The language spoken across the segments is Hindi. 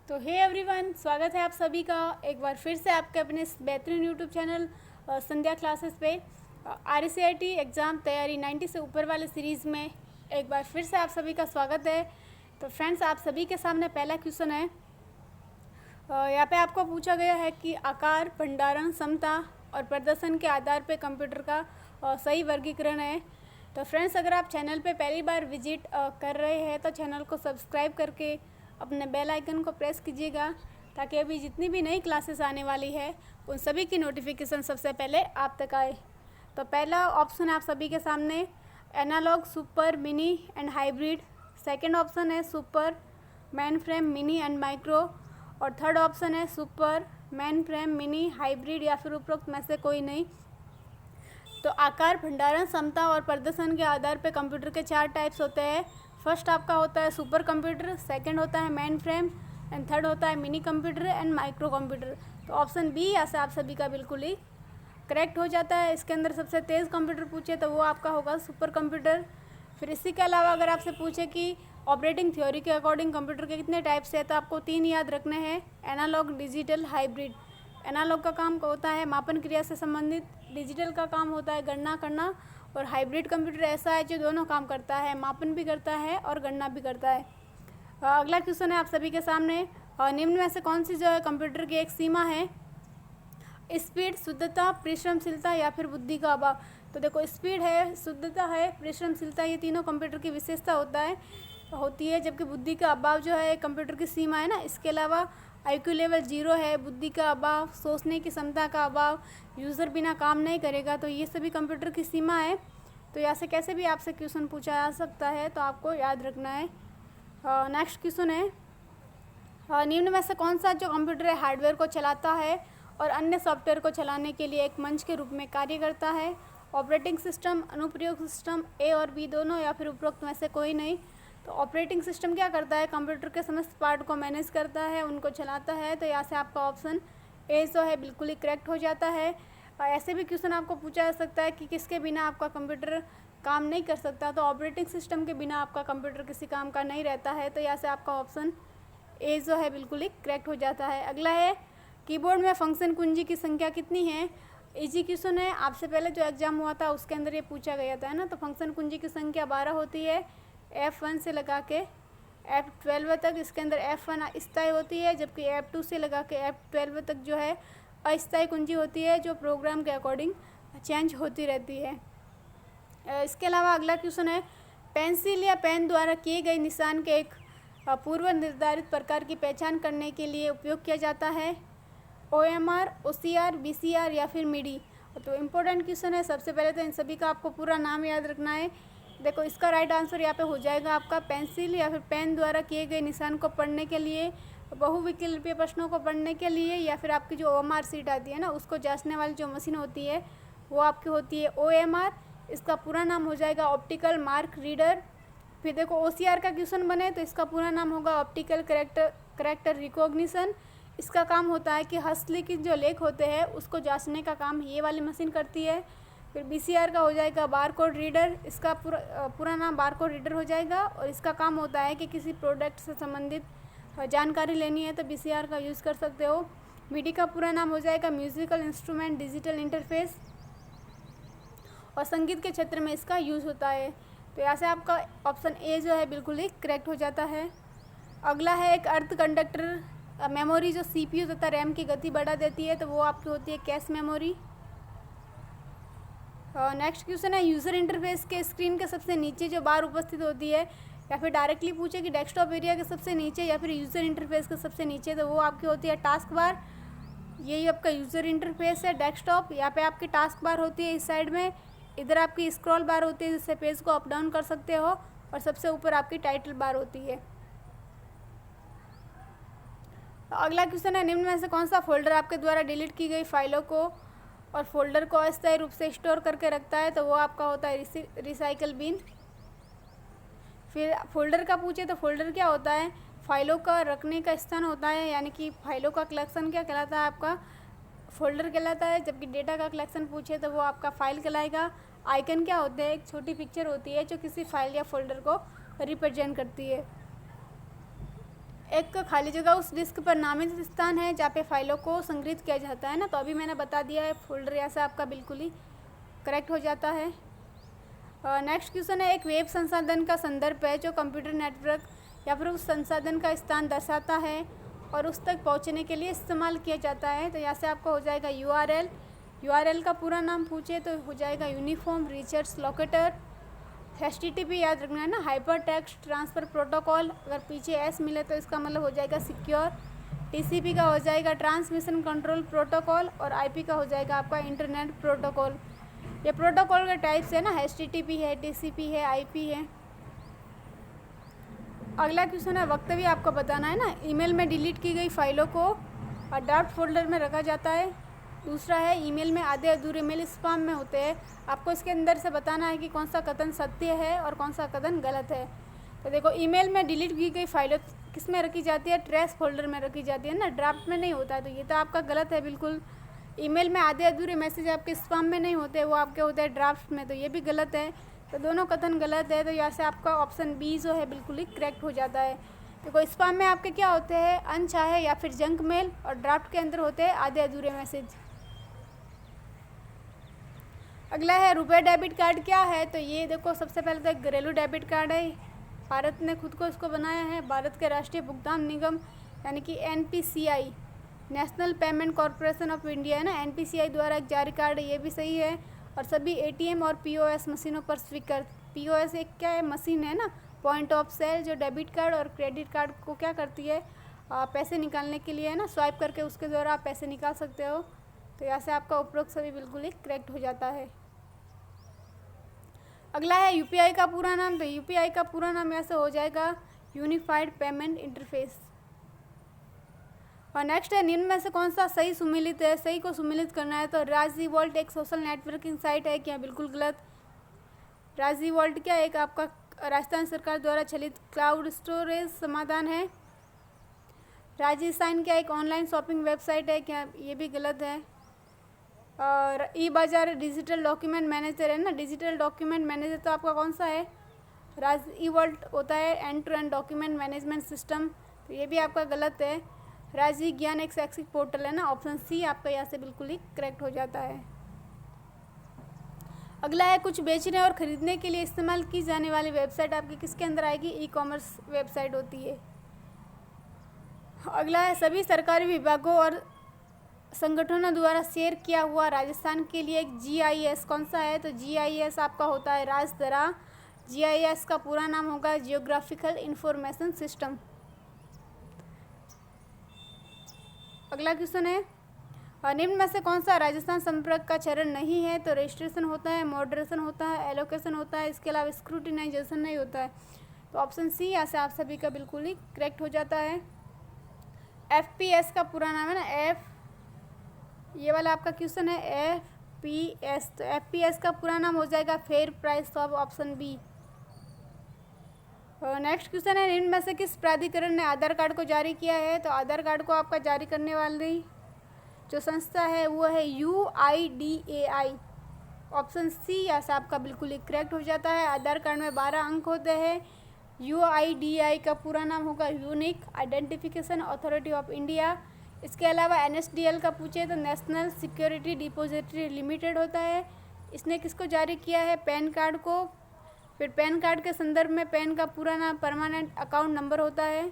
तो हे एवरीवन, स्वागत है आप सभी का एक बार फिर से आपके अपने इस बेहतरीन यूट्यूब चैनल संध्या क्लासेस पे RCIT एग्ज़ाम तैयारी 90 से ऊपर वाले सीरीज़ में एक बार फिर से आप सभी का स्वागत है। तो फ्रेंड्स, आप सभी के सामने पहला क्वेश्चन है। यहाँ पे आपको पूछा गया है कि आकार, भंडारण, क्षमता और प्रदर्शन के आधार पे कंप्यूटर का सही वर्गीकरण है। तो फ्रेंड्स, अगर आप चैनल पे पहली बार विजिट कर रहे हैं तो चैनल को सब्सक्राइब करके अपने बेल आइकन को प्रेस कीजिएगा, ताकि अभी जितनी भी नई क्लासेस आने वाली है उन सभी की नोटिफिकेशन सबसे पहले आप तक आए। तो पहला ऑप्शन है आप सभी के सामने analogue, super, mini and hybrid. Second option है super, mainframe, mini and micro. और थर्ड ऑप्शन है super, mainframe, mini, hybrid या फिर उपरोक्त में से कोई नहीं। तो आकार, भंडारण, क्षमता और प्रदर्शन के आधार पर कंप्यूटर के 4 टाइप्स होते हैं। फर्स्ट आपका होता है सुपर कंप्यूटर, सेकंड होता है मेन फ्रेम एंड थर्ड होता है mini computer and micro computer. तो ऑप्शन बी ऐसे आप सभी का बिल्कुल ही करेक्ट हो जाता है। इसके अंदर सबसे तेज़ कंप्यूटर पूछे तो वो आपका होगा सुपर कंप्यूटर। फिर इसी के अलावा अगर आपसे पूछे कि ऑपरेटिंग थ्योरी के अकॉर्डिंग कंप्यूटर के कितने टाइप्स है, तो आपको 3 याद रखने हैं, एनालॉग, डिजिटल, हाइब्रिड। एनालॉग का काम होता है मापन क्रिया से संबंधित, डिजिटल का काम होता है गणना करना, और हाइब्रिड कंप्यूटर ऐसा है जो दोनों काम करता है, मापन भी करता है और गणना भी करता है। अगला क्वेश्चन है आप सभी के सामने, निम्न में से कौन सी जो है कंप्यूटर की एक सीमा है? स्पीड, शुद्धता, परिश्रमशीलता या फिर बुद्धि का अभाव। तो देखो, स्पीड है, शुद्धता है, परिश्रमशीलता, ये तीनों कंप्यूटर की विशेषता होती है, जबकि बुद्धि का अभाव जो है कंप्यूटर की सीमा है ना। इसके अलावा IQ लेवल 0 है, बुद्धि का अभाव, सोचने की क्षमता का अभाव, यूज़र बिना काम नहीं करेगा। तो ये सभी कंप्यूटर की सीमा है। तो यहाँ से कैसे भी आपसे क्वेश्चन पूछा जा सकता है, तो आपको याद रखना है। नेक्स्ट क्वेश्चन है, निम्न में से कौन सा जो कंप्यूटर है हार्डवेयर को चलाता है और अन्य सॉफ्टवेयर को चलाने के लिए एक मंच के रूप में कार्य करता है? ऑपरेटिंग सिस्टम, अनुप्रयोग सिस्टम, ए और बी दोनों या फिर उपरोक्त में से कोई नहीं। तो ऑपरेटिंग सिस्टम क्या करता है? कंप्यूटर के समस्त पार्ट को मैनेज करता है, उनको चलाता है। तो यहाँ से आपका ऑप्शन ए जो है बिल्कुल ही करेक्ट हो जाता है। ऐसे भी क्वेश्चन आपको पूछा जा सकता है कि किसके बिना आपका कंप्यूटर काम नहीं कर सकता। तो ऑपरेटिंग सिस्टम के बिना आपका कंप्यूटर किसी काम का नहीं रहता है। तो यहाँ से आपका ऑप्शन ए जो है बिल्कुल ही करेक्ट हो जाता है। अगला है, कीबोर्ड में फंक्शन कुंजी की संख्या कितनी है? इजी क्वेश्चन है, आपसे पहले जो एग्जाम हुआ था उसके अंदर ये पूछा गया था, है ना। तो फंक्शन कुंजी की संख्या 12 होती है, F1 से लगा के F12 तक। इसके अंदर F1 स्थायी होती है, जबकि F2 से लगा के F12 तक जो है अस्थायी कुंजी होती है, जो प्रोग्राम के अकॉर्डिंग चेंज होती रहती है। इसके अलावा अगला क्वेश्चन है, पेंसिल या पेन द्वारा किए गए निशान के एक पूर्व निर्धारित प्रकार की पहचान करने के लिए उपयोग किया जाता है? OMR, OCR, BCR या फिर मिडी। तो इम्पोर्टेंट क्वेश्चन है। सबसे पहले तो इन सभी का आपको पूरा नाम याद रखना है। देखो, इसका राइट आंसर यहाँ पे हो जाएगा आपका पेंसिल या फिर पेन द्वारा किए गए निशान को पढ़ने के लिए, बहुविकल्पीय प्रश्नों को पढ़ने के लिए, या फिर आपकी जो OMR सीट आती है ना, उसको जांचने वाली जो मशीन होती है वो आपकी होती है OMR। इसका पूरा नाम हो जाएगा ऑप्टिकल मार्क रीडर। फिर देखो, OCR का क्वेश्चन बने तो इसका पूरा नाम होगा ऑप्टिकल करेक्टर रिकॉग्निशन। इसका काम होता है कि हस्तलिखित जो लेख होते हैं उसको जांचने का काम ये वाली मशीन करती है। फिर BCR का हो जाएगा बार कोड रीडर। इसका पूरा नाम बार कोड रीडर हो जाएगा, और इसका काम होता है कि किसी प्रोडक्ट से संबंधित जानकारी लेनी है तो BCR का यूज़ कर सकते हो। MIDI का पूरा नाम हो जाएगा म्यूज़िकल इंस्ट्रूमेंट डिजिटल इंटरफेस, और संगीत के क्षेत्र में इसका यूज़ होता है। तो यहाँ से आपका ऑप्शन ए जो है बिल्कुल ही करेक्ट हो जाता है। अगला है, एक अर्ध कंडक्टर मेमोरी जो CPU तथा रैम की गति बढ़ा देती है, तो वो आपकी होती है कैश मेमोरी। नेक्स्ट क्वेश्चन है, यूज़र इंटरफेस के स्क्रीन के सबसे नीचे जो बार उपस्थित होती है, या फिर डायरेक्टली पूछे कि डेस्कटॉप एरिया के सबसे नीचे या फिर यूज़र इंटरफेस के सबसे नीचे, तो वो आपकी होती है टास्क बार। यही आपका यूज़र इंटरफेस है डेस्कटॉप। यहाँ पे आपकी टास्क बार होती है इस साइड में, इधर आपकी स्क्रॉल बार होती है जिससे पेज को अप डाउन कर सकते हो, और सबसे ऊपर आपकी टाइटल बार होती है। अगला क्वेश्चन है, निम्न में से कौन सा फोल्डर आपके द्वारा डिलीट की गई फाइलों को और फोल्डर को अस्थायी रूप से स्टोर करके रखता है? तो वो आपका होता है रिसाइकल बिन। फिर फोल्डर का पूछे तो फोल्डर क्या होता है? फाइलों का रखने का स्थान होता है, यानी कि फाइलों का कलेक्शन क्या कहलाता है? आपका फोल्डर कहलाता है। जबकि डेटा का कलेक्शन पूछे तो वो आपका फाइल कहलाएगा। आइकन क्या होते हैं? एक छोटी पिक्चर होती है जो किसी फाइल या फोल्डर को रिप्रेजेंट करती है। एक खाली जगह उस डिस्क पर नामित स्थान है जहाँ पे फाइलों को संग्रहित किया जाता है ना, तो अभी मैंने बता दिया है फोल्डर, ऐसा आपका बिल्कुल ही करेक्ट हो जाता है। नेक्स्ट क्वेश्चन है, एक वेब संसाधन का संदर्भ है जो कंप्यूटर नेटवर्क या फिर उस संसाधन का स्थान दर्शाता है और उस तक पहुंचने के लिए इस्तेमाल किया जाता है। तो यहाँ से आपका हो जाएगा URL। URL का पूरा नाम पूछे तो हो जाएगा यूनिफॉर्म रिसर्च लोकेटर। HTTP याद रखना है ना, हाइपर टेक्स्ट ट्रांसफ़र प्रोटोकॉल, अगर पीछे S मिले तो इसका मतलब हो जाएगा सिक्योर। TCP का हो जाएगा ट्रांसमिशन कंट्रोल प्रोटोकॉल और IP का हो जाएगा आपका इंटरनेट प्रोटोकॉल। ये प्रोटोकॉल के टाइप्स है ना, HTTP है, TCP है, IP है। अगला क्वेश्चन है, वक्तव्य आपको बताना है ना, ईमेल में डिलीट की गई फाइलों को ड्राफ्ट फोल्डर में रखा जाता है। दूसरा है, ईमेल में आधे अधूरे मेल स्पैम में होते हैं। आपको इसके अंदर से बताना है कि कौन सा कथन सत्य है और कौन सा कथन गलत है। तो देखो, ईमेल में डिलीट की गई फाइलें किस में रखी जाती है, ट्रैश फोल्डर में रखी जाती है ना, ड्राफ्ट में नहीं होता है। तो ये तो आपका गलत है बिल्कुल। ईमेल में आधे अधूरे मैसेज आपके स्पैम में नहीं होते, वो आपके होते हैं ड्राफ्ट में, तो ये भी गलत है। तो दोनों कथन गलत है, तो यहाँ से आपका ऑप्शन बी जो है बिल्कुल ही करेक्ट हो जाता है। देखो, स्पैम में आपके क्या होते हैं, अनचाहे या फिर जंक मेल, और ड्राफ्ट के अंदर होते हैं आधे अधूरे मैसेज। अगला है, रुपए डेबिट कार्ड क्या है। तो ये देखो, सबसे पहले तो एक घरेलू डेबिट कार्ड है, भारत ने खुद को इसको बनाया है। भारत के राष्ट्रीय भुगतान निगम यानी कि NPCI, national payment corporation of India है ना, NPCI द्वारा एक जारी कार्ड है, ये भी सही है। और सभी ATM और POS मशीनों पर स्वीकृत। POS एक क्या है, मशीन है ना, पॉइंट ऑफ सेल, जो डेबिट कार्ड और क्रेडिट कार्ड को क्या करती है, पैसे निकालने के लिए है ना, स्वाइप करके उसके द्वारा आप पैसे निकाल सकते हो। तो यहाँ से आपका उपरोक्त सभी बिल्कुल ही करेक्ट हो जाता है। अगला है, UPI का पूरा नाम। तो UPI का पूरा नाम ऐसे हो जाएगा यूनिफाइड पेमेंट इंटरफेस। और नेक्स्ट है, निम्न में से कौन सा सही सुमेलित है। सही को सुमेलित करना है, तो राजी वॉल्ट एक सोशल नेटवर्किंग साइट है क्या, बिल्कुल गलत। राजी वॉल्ट क्या एक आपका राजस्थान सरकार द्वारा चलित क्लाउड स्टोरेज समाधान है। राजस्थान क्या एक ऑनलाइन शॉपिंग वेबसाइट है क्या, ये भी गलत है। और ई-बाजार डिजिटल डॉक्यूमेंट मैनेजर है ना, डिजिटल डॉक्यूमेंट मैनेजर तो आपका कौन सा है, राजी वॉल्ट होता है end to end document management system, तो ये भी आपका गलत है। राजी ज्ञान एक शैक्षिक पोर्टल है ना, ऑप्शन सी आपका यहाँ से बिल्कुल ही करेक्ट हो जाता है। अगला है, कुछ बेचने और ख़रीदने के लिए इस्तेमाल की जाने वाली वेबसाइट आपकी किसके अंदर आएगी, ई-कॉमर्स वेबसाइट होती है। अगला है, सभी सरकारी विभागों और संगठनों द्वारा शेयर किया हुआ राजस्थान के लिए एक GIS कौन सा है। तो GIS आपका होता है राजधरा। GIS का पूरा नाम होगा जियोग्राफिकल इंफॉर्मेशन सिस्टम। अगला क्वेश्चन है, निम्न में से कौन सा राजस्थान संपर्क का चरण नहीं है। तो रजिस्ट्रेशन होता है, मॉडरेशन होता है, एलोकेशन होता है, इसके अलावा स्क्रूटिनाइजेशन नहीं होता है। तो ऑप्शन सी यहाँ से आप सभी का बिल्कुल ही करेक्ट हो जाता है। FPS का पूरा नाम है ना, ये वाला आपका क्वेश्चन है FPS। तो FPS का पूरा नाम हो जाएगा fair price of, option B. Next question है, इनमें से किस प्राधिकरण ने आधार कार्ड को जारी किया है। तो आधार कार्ड को आपका जारी करने वाली जो संस्था है वो है UIDAI, ऑप्शन सी यहाँ से आपका बिल्कुल ही करेक्ट हो जाता है। आधार कार्ड में 12 अंक होते हैं। UIDAI का पूरा नाम होगा unique identification authority of India. इसके अलावा NSDL का पूछे तो नेशनल सिक्योरिटी डिपॉजिटरी लिमिटेड होता है। इसने किसको जारी किया है, पैन कार्ड को। फिर पैन कार्ड के संदर्भ में पैन का पूरा नाम परमानेंट अकाउंट नंबर होता है।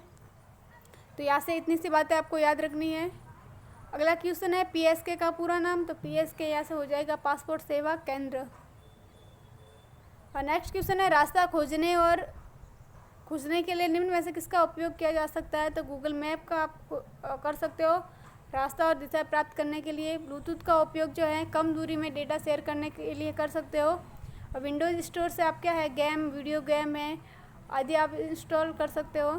तो यहाँ से इतनी सी बातें आपको याद रखनी है। अगला क्वेश्चन है, PSK का पूरा नाम। तो PSK यहाँ से हो जाएगा पासपोर्ट सेवा केंद्र। और नेक्स्ट क्वेश्चन है, रास्ता खोजने के लिए निम्न में से किसका उपयोग किया जा सकता है। तो गूगल मैप का आप कर सकते हो रास्ता और दिशा प्राप्त करने के लिए। ब्लूटूथ का उपयोग जो है कम दूरी में डेटा शेयर करने के लिए कर सकते हो। और विंडोज़ स्टोर से आप क्या है, गेम, वीडियो गेम है आदि आप इंस्टॉल कर सकते हो।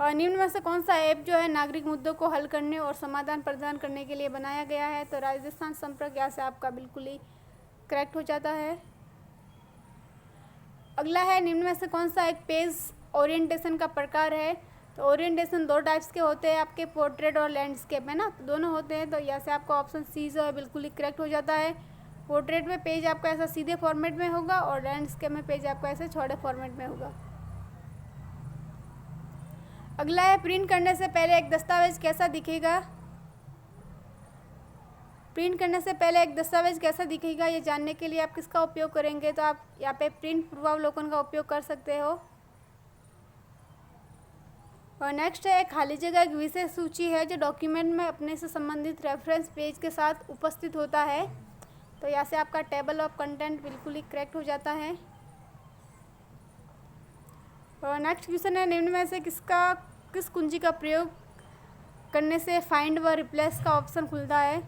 और निम्न में से कौन सा ऐप जो है नागरिक मुद्दों को हल करने और समाधान प्रदान करने के लिए बनाया गया है। तो राजस्थान संपर्क यहाँ से आपका बिल्कुल ही करेक्ट हो जाता है। अगला है, निम्न में से कौन सा एक पेज ओरिएंटेशन का प्रकार है। तो ओरिएंटेशन 2 टाइप्स के होते हैं आपके, पोर्ट्रेट और लैंडस्केप है ना, तो दोनों होते हैं। तो यहाँ से आपका ऑप्शन सी जो है बिल्कुल ही करेक्ट हो जाता है। पोर्ट्रेट में पेज आपका ऐसा सीधे फॉर्मेट में होगा और लैंडस्केप में पेज आपका ऐसे चौड़े फॉर्मेट में होगा। अगला है प्रिंट करने से पहले एक दस्तावेज कैसा दिखेगा। प्रिंट करने से पहले एक दस्तावेज कैसा दिखेगा ये जानने के लिए आप किसका उपयोग करेंगे, तो आप यहाँ पे प्रिंट पूर्वावलोकन का उपयोग कर सकते हो। और नेक्स्ट है खाली जगह एक विशेष सूची है जो डॉक्यूमेंट में अपने से संबंधित रेफरेंस पेज के साथ उपस्थित होता है। तो यहाँ से आपका टेबल ऑफ कंटेंट बिल्कुल ही करेक्ट हो जाता है। और नेक्स्ट क्वेश्चन है निम्न में से किस कुंजी का प्रयोग करने से फाइंड व रिप्लेस का ऑप्शन खुलता है।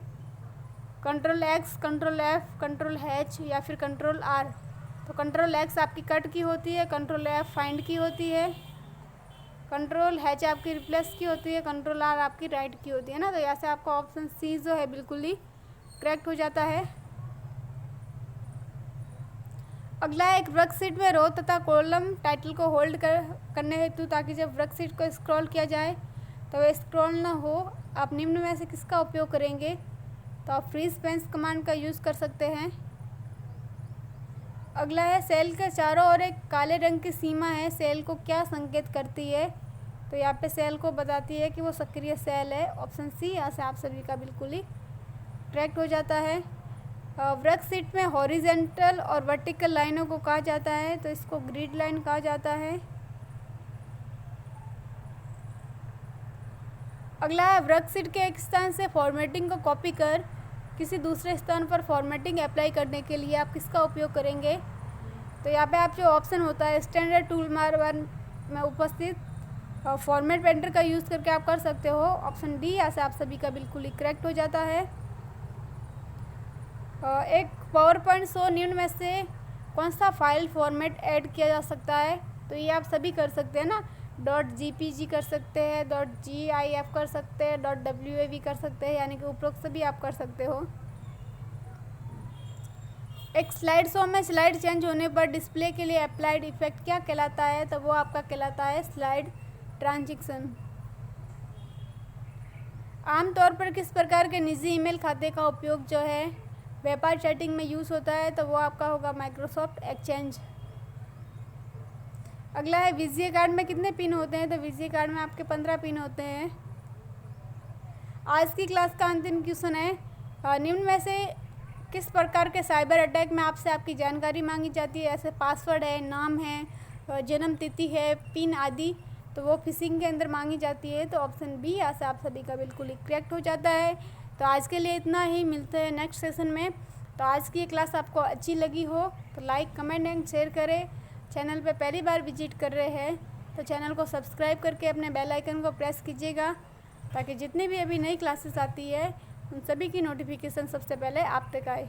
Ctrl+X, Ctrl+F, Ctrl+H या फिर Ctrl+R। तो Ctrl+X आपकी कट की होती है, Ctrl+F फाइंड की होती है, Ctrl+H आपकी रिप्लेस की होती है, Ctrl+R आपकी राइट की होती है ना। तो यहाँ से आपका ऑप्शन सी जो है बिल्कुल ही करेक्ट हो जाता है। अगला है एक वर्कशीट में रो तथा कॉलम टाइटल को होल्ड करने हेतु ताकि जब वर्कशीट को स्क्रॉल किया जाए तो वह स्क्रॉल ना हो, आप निम्न में से किसका उपयोग करेंगे। तो आप फ्रीज पेंस कमांड का यूज़ कर सकते हैं। अगला है सेल के चारों ओर एक काले रंग की सीमा है, सेल को क्या संकेत करती है। तो यहाँ पे सेल को बताती है कि वो सक्रिय सेल है। ऑप्शन सी यहाँ से आप सभी का बिल्कुल ही करेक्ट हो जाता है। वर्कशीट में हॉरिजेंटल और वर्टिकल लाइनों को कहा जाता है, तो इसको ग्रिड लाइन कहा जाता है। अगला है वर्कशीट के एक स्थान से फॉर्मेटिंग को कॉपी कर किसी दूसरे स्थान पर फॉर्मेटिंग अप्लाई करने के लिए आप किसका उपयोग करेंगे। तो यहाँ पे आप जो ऑप्शन होता है स्टैंडर्ड टूल बार में उपस्थित फॉर्मेट पेंटर का यूज़ करके आप कर सकते हो। ऑप्शन डी यहाँ से आप सभी का बिल्कुल ही करेक्ट हो जाता है। एक पावर पॉइंट शो निम्न में से कौन सा फाइल फॉर्मेट ऐड किया जा सकता है। तो ये आप सभी कर सकते हैं ना, .gpg कर सकते हैं, .gif कर सकते हैं, .wav कर सकते हैं, यानी कि उपरोक्त सभी आप कर सकते हो। एक स्लाइड शो में स्लाइड चेंज होने पर डिस्प्ले के लिए अप्लाइड इफेक्ट क्या कहलाता है। तो वो आपका कहलाता है स्लाइड ट्रांजिशन। आमतौर पर किस प्रकार के निजी ईमेल खाते का उपयोग जो है व्यापार चैटिंग में यूज़ होता है। तो वो आपका होगा माइक्रोसॉफ्ट एक्सचेंज। अगला है विजय कार्ड में कितने पिन होते हैं। तो विजय कार्ड में आपके 15 पिन होते हैं। आज की क्लास का अंतिम क्वेश्चन है निम्न में से किस प्रकार के साइबर अटैक में आपसे आपकी जानकारी मांगी जाती है। ऐसे पासवर्ड है, नाम है, जन्म तिथि है, पिन आदि, तो वो फिशिंग के अंदर मांगी जाती है। तो ऑप्शन बी यहाँ से आप सभी का बिल्कुल ही करेक्ट हो जाता है। तो आज के लिए इतना ही, मिलते हैं नेक्स्ट सेशन में। तो आज की ये क्लास आपको अच्छी लगी हो तो लाइक, कमेंट एंड शेयर करें। चैनल पे पहली बार विजिट कर रहे हैं तो चैनल को सब्सक्राइब करके अपने बेल आइकन को प्रेस कीजिएगा ताकि जितनी भी अभी नई क्लासेस आती है उन सभी की नोटिफिकेशन सबसे पहले आप तक आए।